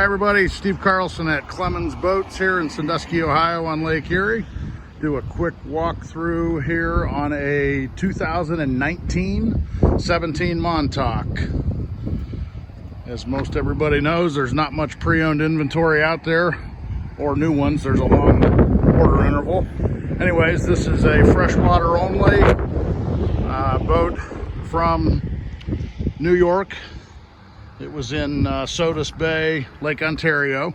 Hi everybody, Steve Carlson at Clemons Boats here in Sandusky, Ohio on Lake Erie. Do a quick walkthrough here on a 2019 17 Montauk. As most everybody knows, there's not much pre-owned inventory out there, or new ones. There's a long order interval. Anyways, this is a freshwater only boat from New York. It was in Sandusky Bay, Lake Ontario,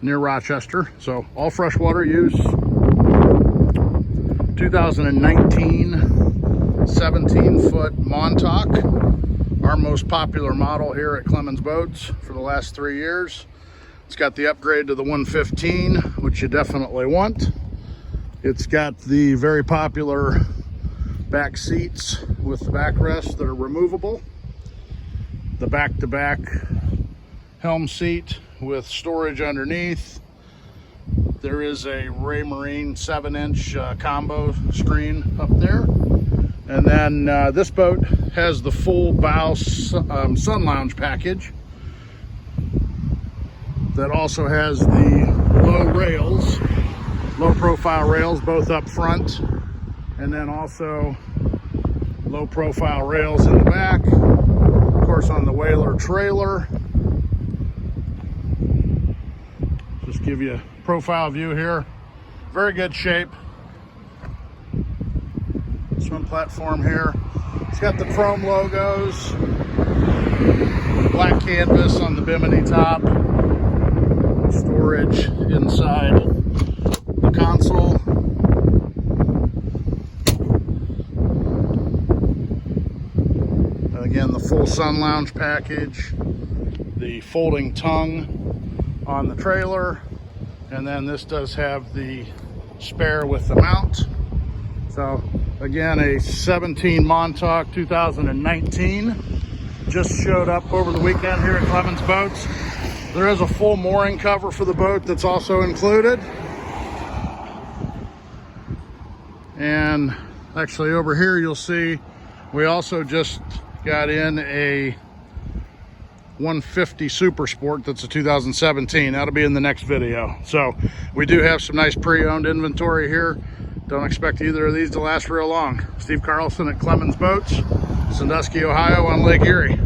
near Rochester. So all freshwater use. 2019 17-foot Montauk, our most popular model here at Clemons Boats for the last 3 years. It's got the upgrade to the 115, which you definitely want. It's got the very popular back seats with the backrests that are removable. The back-to-back helm seat with storage underneath. There is a Raymarine 7-inch combo screen up there. And then this boat has the full bow sun lounge package that also has the low rails, low profile rails, both up front, and then also low profile rails in the back. Of course, on the Whaler trailer. Just give you a profile view here. Very good shape. Swim platform here. It's got the chrome logos, black canvas on the bimini top, storage inside the console. Again, the full sun lounge package, the folding tongue on the trailer, and then this does have the spare with the mount. So again, a 17 Montauk 2019 just showed up over the weekend here at Clemons Boats. There is a full mooring cover for the boat that's also included. And actually over here you'll see we also just got in a 150 Super Sport that's a 2017. That'll be in the next video. So we do have some nice pre-owned inventory here. Don't expect either of these to last real long. Steve Carlson at Clemons Boats, Sandusky, Ohio on Lake Erie.